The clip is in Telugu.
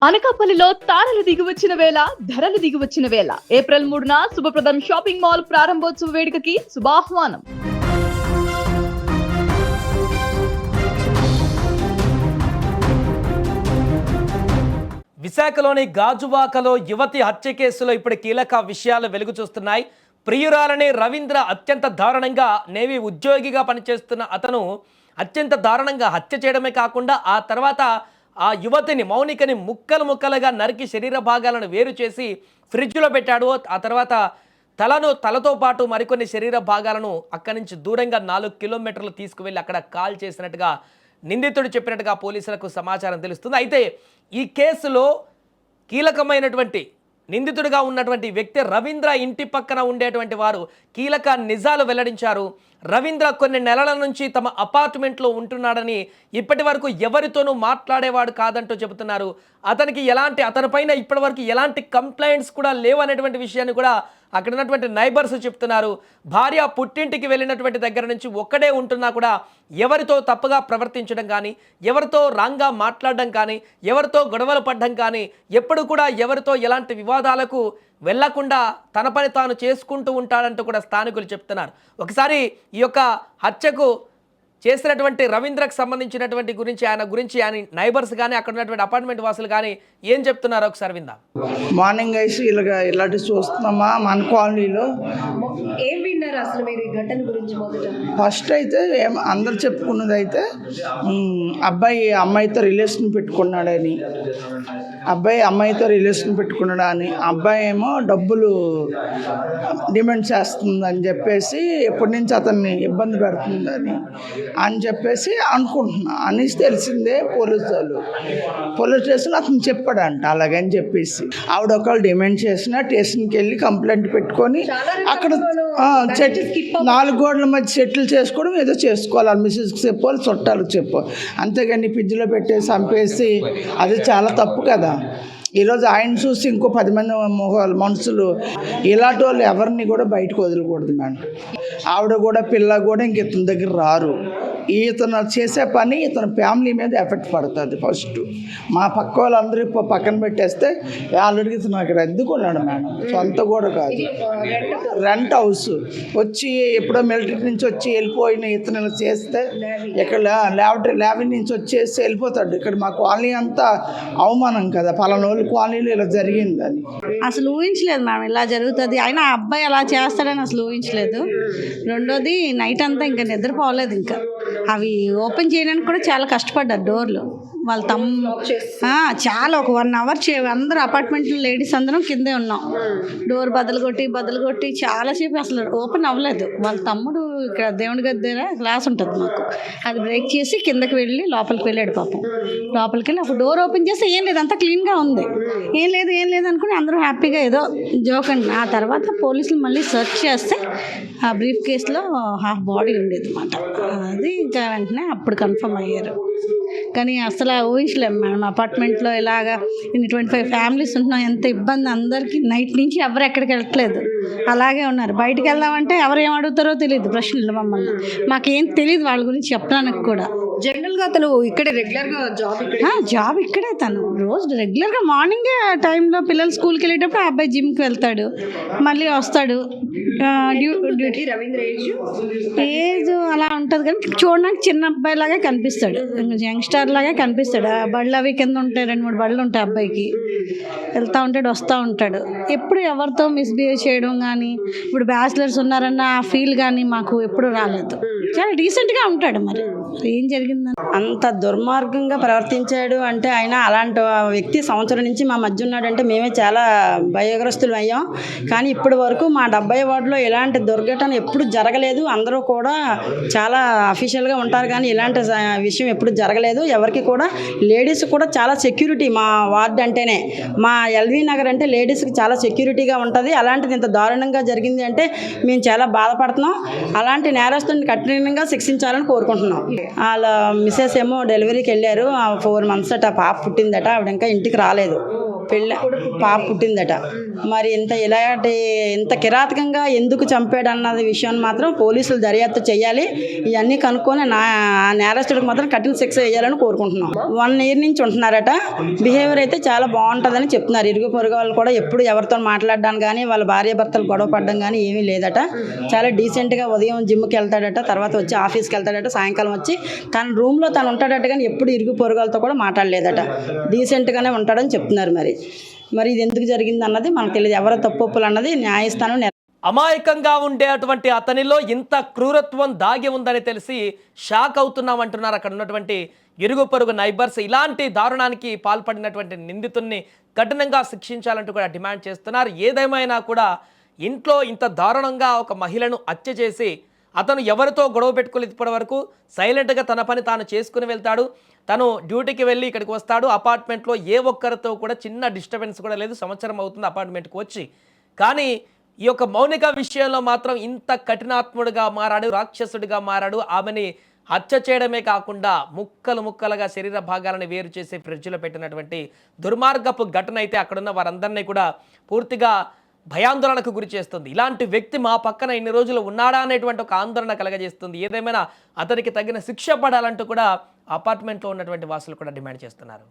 అనకాపల్లిలో తారలు దిగివచ్చిన వేళ ధరలు దిగివచ్చిన వేళ ఏప్రిల్ 3న శుభప్రదం షాపింగ్ మాల్ ప్రారంభోత్సవ వేడుకకి శుభాహ్వానం. విశాఖలోని గాజువాకలో యువతి హత్య కేసులో ఇప్పుడు కీలక విషయాలు వెలుగు చూస్తున్నాయి. ప్రియురాలని రవీంద్ర అత్యంత దారుణంగా నేవీ ఉద్యోగిగా పనిచేస్తున్న అతను అత్యంత దారుణంగా హత్య చేయడమే కాకుండా ఆ తర్వాత ఆ యువతిని మౌనికని ముక్కలు ముక్కలుగా నరికి శరీర భాగాలను వేరు చేసి ఫ్రిడ్జ్లో పెట్టాడు. ఆ తర్వాత తలతో పాటు మరికొన్ని శరీర భాగాలను అక్కడి నుంచి దూరంగా 4 కిలోమీటర్లు తీసుకువెళ్ళి అక్కడ కాల్ చేసినట్టుగా నిందితుడు చెప్పినట్టుగా పోలీసులకు సమాచారం తెలుస్తుంది. అయితే ఈ కేసులో కీలకమైనటువంటి నిందితుడిగా ఉన్నటువంటి వ్యక్తి రవీంద్ర ఇంటి పక్కన ఉండేటువంటి వారు కీలక నిజాలు వెల్లడించారు. రవీంద్ర కొన్ని నెలల నుంచి తమ అపార్ట్మెంట్లో ఉంటున్నాడని, ఇప్పటి వరకు ఎవరితోనూ మాట్లాడేవాడు కాదంటూ చెబుతున్నారు. అతనిపైన ఇప్పటి వరకు ఎలాంటి కంప్లైంట్స్ కూడా లేవనేటువంటి విషయాన్ని కూడా అక్కడ ఉన్నటువంటి నైబర్స్ చెప్తున్నారు. భార్య పుట్టింటికి వెళ్ళినటువంటి దగ్గర నుంచి ఒక్కడే ఉంటున్నా కూడా ఎవరితో తప్పుగా ప్రవర్తించడం కానీ, ఎవరితో రాంగ్గా మాట్లాడడం కానీ, ఎవరితో గొడవలు పడడం కానీ, ఎప్పుడు కూడా ఎవరితో ఎలాంటి వివాదాలకు వెళ్లకుండా తన పని తాను చేసుకుంటూ ఉంటాడంటూ కూడా స్థానికులు చెప్తున్నారు. ఒకసారి ఈ యొక్క హత్యకు చేసినటువంటి రవీంద్రకు సంబంధించినటువంటి ఆయన నైబర్స్ కానీ అక్కడ ఉన్నటువంటి అపార్ట్మెంట్ వాసులు కానీ ఏం చెప్తున్నారో ఒకసారి విందాం. మార్నింగ్ అయితే ఇలాంటి చూస్తున్నామా మన కాలనీలో. ఏం విన్నారు అసలు మీరు ఈ ఘటన గురించి? ఫస్ట్ అయితే అందరు చెప్పుకున్నది అయితే అబ్బాయి అమ్మాయితో రిలేషన్ పెట్టుకున్నాడని, అబ్బాయి ఏమో డబ్బులు డిమాండ్ చేస్తుందని చెప్పేసి ఎప్పటి నుంచి అతన్ని ఇబ్బంది పెడుతుందని చెప్పేసి అనుకుంటున్నా అని తెలిసిందే. పోలీస్ స్టేషన్ అతను చెప్పాడంట అలాగని చెప్పేసి. ఆవిడ ఒకళ్ళు డిమాండ్ చేసిన స్టేషన్కి వెళ్ళి కంప్లైంట్ పెట్టుకొని అక్కడ 4 గోడల మధ్య సెటిల్ చేసుకోవడం ఏదో చేసుకోవాలి. మిస్సెస్కి చెప్పాలి, చుట్టాలకు చెప్పాలి. అంతేగాని ఫ్రిడ్జ్లో పెట్టేసి చంపేసి అది చాలా తప్పు కదా. ఈరోజు ఆయన చూసి ఇంకో 10 మంది మనుషులు ఇలాంటి వాళ్ళు ఎవరిని కూడా బయటకు వదలకూడదు మేడం. ఆవిడ కూడా పిల్ల కూడా ఇంక ఇతని దగ్గర రారు. ఇతను చేసే పని ఇతని ఫ్యామిలీ మీద ఎఫెక్ట్ పడుతుంది. ఫస్ట్ మా పక్క వాళ్ళందరూ పక్కన పెట్టేస్తే ఆల్రెడీ ఇతను అక్కడ అద్దెకున్నాడు మేడం, సొంత కూడా కాదు, రెంట్ హౌస్. వచ్చి ఎప్పుడో మిలిటరీ నుంచి వచ్చి వెళ్ళిపోయిన ఇతను చేస్తే ఇక్కడ ల్యాబ్ నుంచి వచ్చేసి వెళ్ళిపోతాడు. ఇక్కడ మా కాలనీ అంతా అవమానం కదా, పలానా కాలనీలో ఇలా జరిగిందని అసలు ఊహించలేదు మేడం ఇలా జరుగుతుంది. అయినా ఆ అబ్బాయి అలా చేస్తాడని అసలు ఊహించలేదు. రెండోది నైట్ అంతా ఇంకా నిద్రపోలేదు. ఇంకా అవి ఓపెన్ చేయడానికి కూడా చాలా కష్టపడ్డారు డోర్లు. వాళ్ళ చాలా ఒక 1 అవర్ అందరూ అపార్ట్మెంట్లో లేడీస్ అందరం కిందే ఉన్నాం. డోర్ బద్దలు కొట్టి చాలాసేపు అసలు ఓపెన్ అవ్వలేదు. వాళ్ళ తమ్ముడు ఇక్కడ దేవుడి దగ్గర గ్లాస్ ఉంటుంది మాకు, అది బ్రేక్ చేసి కిందకి వెళ్ళి లోపలికి వెళ్ళాడు పాపం. లోపలికి వెళ్ళి అప్పుడు డోర్ ఓపెన్ చేస్తే ఏం లేదు, అంతా క్లీన్గా ఉంది. ఏం లేదు అనుకుని అందరూ హ్యాపీగా ఏదో జోక్ అండి. ఆ తర్వాత పోలీసులు మళ్ళీ సెర్చ్ చేస్తే ఆ బ్రీఫ్ కేసులో హాఫ్ బాడీ ఉండేది అన్నమాట. అది ఇంకా వెంటనే అప్పుడు కన్ఫర్మ్ అయ్యారు. కానీ అసలు ఊహించలేము మేడం, అపార్ట్మెంట్లో ఇలాగా 25 ఫ్యామిలీస్ ఉంటున్నాం. ఎంత ఇబ్బంది అందరికీ. నైట్ నుంచి ఎవరు ఎక్కడికి వెళ్ళట్లేదు, అలాగే ఉన్నారు. బయటకు వెళ్దామంటే ఎవరు ఏం అడుగుతారో తెలియదు ప్రశ్నలు మమ్మల్ని. మాకేం తెలియదు వాళ్ళ గురించి చెప్పడానికి కూడా. జనరల్గా తను ఇక్కడే రెగ్యులర్గా జాబ్ ఇక్కడే. తను రోజు రెగ్యులర్గా మార్నింగే టైంలో పిల్లలు స్కూల్కి వెళ్ళేటప్పుడు ఆ అబ్బాయి జిమ్కి వెళ్తాడు, మళ్ళీ వస్తాడు. రవీంద్ర ఏజ్ అలా ఉంటుంది కానీ చూడడానికి చిన్న అబ్బాయి లాగా కనిపిస్తాడు, యంగ్స్టర్ లాగా కనిపిస్తాడు. ఆ బళ్ళు అవి కింద ఉంటాయి, 2-3 బళ్ళు ఉంటాయి అబ్బాయికి. వెళ్తూ ఉంటాడు, వస్తూ ఉంటాడు. ఎప్పుడు ఎవరితో మిస్బిహేవ్ చేయడం కానీ, ఇప్పుడు బ్యాచిలర్స్ ఉన్నారన్న ఆ ఫీల్ కానీ మాకు ఎప్పుడు రాలేదు. చాలా డీసెంట్గా ఉంటాడు. మరి ఏం జరిగిందని అంత దుర్మార్గంగా ప్రవర్తించాడు అంటే, ఆయన అలాంటి వ్యక్తి సంవత్సరం నుంచి మా మధ్య ఉన్నాడంటే మేమే చాలా భయగ్రస్తులు అయ్యాం. కానీ ఇప్పటి వరకు మా 70 వార్డులో ఇలాంటి దుర్ఘటన ఎప్పుడు జరగలేదు. అందరూ కూడా చాలా అఫీషియల్గా ఉంటారు కానీ ఇలాంటి విషయం ఎప్పుడు జరగలేదు. ఎవరికి కూడా లేడీస్ కూడా చాలా సెక్యూరిటీ మా వార్డు అంటేనే. మా ఎల్వి నగర్ అంటే లేడీస్కి చాలా సెక్యూరిటీగా ఉంటుంది. అలాంటిది ఇంత దారుణంగా జరిగింది అంటే మేము చాలా బాధపడుతున్నాం. అలాంటి నేరస్తుని కఠినంగా శిక్షించాలని కోరుకుంటున్నాం. వాళ్ళ మిసెస్ ఏమో డెలివరీకి వెళ్ళారు. 4 months అట పాప పుట్టిందట. ఆవిడ ఇంకా ఇంటికి రాలేదు. పెళ్ళి పాప పుట్టిందట. మరి ఇంత కిరాతకంగా ఎందుకు చంపాడు అన్నది విషయాన్ని మాత్రం పోలీసులు దర్యాప్తు చేయాలి. ఇవన్నీ కనుక్కొని నేరస్తుడికి మాత్రం కఠిన శిక్ష వేయాలని కోరుకుంటున్నాం. 1 year నుంచి ఉంటున్నారట. బిహేవియర్ అయితే చాలా బాగుంటుందని చెప్తున్నారు. ఇరుగు పొరుగు వాళ్ళు కూడా ఎప్పుడు ఎవరితో మాట్లాడడానికి కానీ వాళ్ళ భార్యాభర్తలు గొడవ పడడం కానీ ఏమీ లేదట. చాలా డీసెంట్గా ఉదయం జిమ్కి వెళ్తాడట, తర్వాత వచ్చి ఆఫీస్కి వెళ్తాడట, సాయంకాలం వచ్చి తన రూమ్లో తను ఉంటాడట. కానీ ఎప్పుడు ఇరుగు పొరుగాలతో కూడా మాట్లాడలేదట. డీసెంట్గానే ఉంటాడని చెప్తున్నారు. మరి ఇది ఎందుకు జరిగింది అన్నది మనకు తెలియదు. ఎవరో తప్పులు అన్నది న్యాయస్థానం అమాయకంగా ఉండే అటువంటి అతనిలో ఇంత క్రూరత్వం దాగి ఉందని తెలిసి షాక్ అవుతున్నామంటున్నారు అక్కడ ఉన్నటువంటి ఇరుగు పొరుగు నైబర్స్. ఇలాంటి దారుణానికి పాల్పడినటువంటి నిందితుల్ని కఠినంగా శిక్షించాలంటూ కూడా డిమాండ్ చేస్తున్నారు. ఏదేమైనా కూడా ఇంట్లో ఇంత దారుణంగా ఒక మహిళను హత్య చేసి అతను ఎవరితో గొడవ పెట్టుకోలేదు ఇప్పటి వరకు. సైలెంట్గా తన పని తాను చేసుకుని వెళ్తాడు. తను డ్యూటీకి వెళ్ళి ఇక్కడికి వస్తాడు. అపార్ట్మెంట్లో ఏ ఒక్కరితో కూడా చిన్న డిస్టర్బెన్స్ కూడా లేదు. సంవత్సరం అవుతుంది అపార్ట్మెంట్కి వచ్చి. కానీ ఈ యొక్క మౌనిక విషయంలో మాత్రం ఇంత కఠినాత్ముడిగా మారాడు, రాక్షసుడిగా మారాడు. ఆమెని హత్య చేయడమే కాకుండా ముక్కలు ముక్కలుగా శరీర భాగాలను వేరు చేసి ఫ్రిడ్జ్లో పెట్టినటువంటి దుర్మార్గపు ఘటన అయితే అక్కడున్న వారందరినీ కూడా పూర్తిగా భయాందోళనకు గురి చేస్తుంది. ఇలాంటి వ్యక్తి మా పక్కన ఇన్ని రోజులు ఉన్నాడా అనేటువంటి ఒక ఆందోళన కలగజేస్తుంది. ఏదేమైనా అతనికి తగిన శిక్ష పడాలంటూ కూడా అపార్ట్మెంట్లో ఉన్నటువంటి వాసులు కూడా డిమాండ్ చేస్తున్నారు.